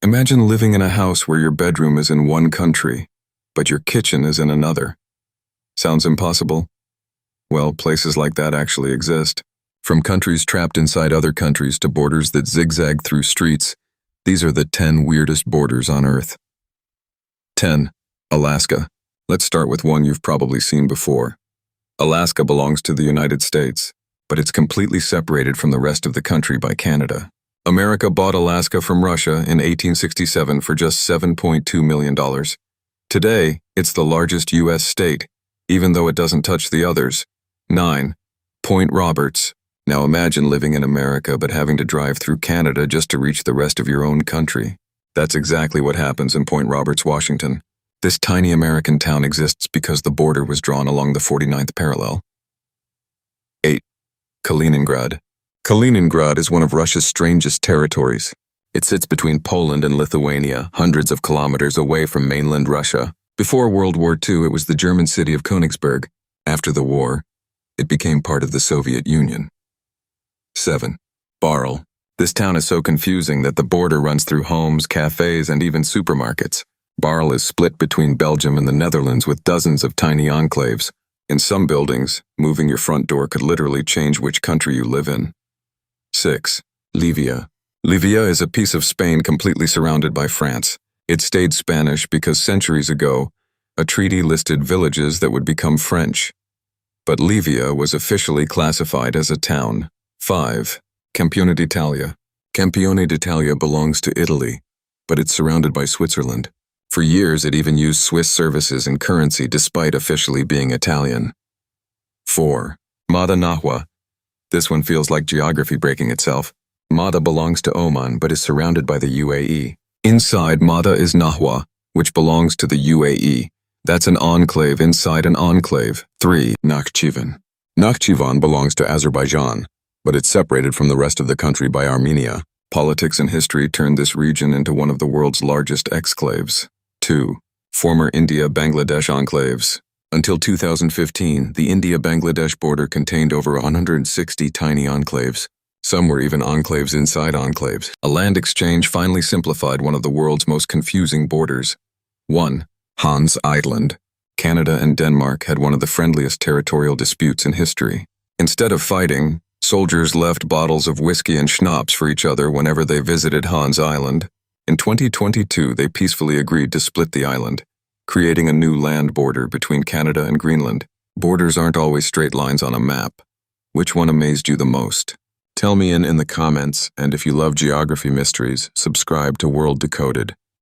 Imagine living in a house where your bedroom is in one country, but your kitchen is in another. Sounds impossible? Well, places like that actually exist. From countries trapped inside other countries to borders that zigzag through streets, these are the 10 weirdest borders on Earth. 10. Alaska. Let's start with one you've probably seen before. Alaska belongs to the United States, but it's completely separated from the rest of the country by Canada. America bought Alaska from Russia in 1867 for just $7.2 million. Today, it's the largest U.S. state, even though it doesn't touch the others. 9. Point Roberts. Now imagine living in America but having to drive through Canada just to reach the rest of your own country. That's exactly what happens in Point Roberts, Washington. This tiny American town exists because the border was drawn along the 49th parallel. 8. Kaliningrad. Kaliningrad is one of Russia's strangest territories. It sits between Poland and Lithuania, hundreds of kilometers away from mainland Russia. Before World War II, it was the German city of Königsberg. After the war, it became part of the Soviet Union. 7. Baarle. This town is so confusing that the border runs through homes, cafes, and even supermarkets. Baarle is split between Belgium and the Netherlands with dozens of tiny enclaves. In some buildings, moving your front door could literally change which country you live in. 6. Llívia. Llívia is a piece of Spain completely surrounded by France. It stayed Spanish because centuries ago, a treaty listed villages that would become French. But Llívia was officially classified as a town. 5. Campione d'Italia. Campione d'Italia belongs to Italy, but it's surrounded by Switzerland. For years, it even used Swiss services and currency despite officially being Italian. 4. Madha Nahwa. This one feels like geography breaking itself. Madha belongs to Oman but is surrounded by the UAE. Inside Madha is Nahwa, which belongs to the UAE. That's an enclave inside an enclave. 3. Nakhchivan. Nakhchivan belongs to Azerbaijan, but it's separated from the rest of the country by Armenia. Politics and history turned this region into one of the world's largest exclaves. 2. Former India-Bangladesh enclaves. Until 2015, the India-Bangladesh border contained over 160 tiny enclaves. Some were even enclaves inside enclaves. A land exchange finally simplified one of the world's most confusing borders. 1. Hans Island. Canada and Denmark had one of the friendliest territorial disputes in history. Instead of fighting, soldiers left bottles of whiskey and schnapps for each other whenever they visited Hans Island. In 2022, they peacefully agreed to split the island, creating a new land border between Canada and Greenland. Borders aren't always straight lines on a map. Which one amazed you the most? Tell me in the comments, and if you love geography mysteries, subscribe to World Decoded.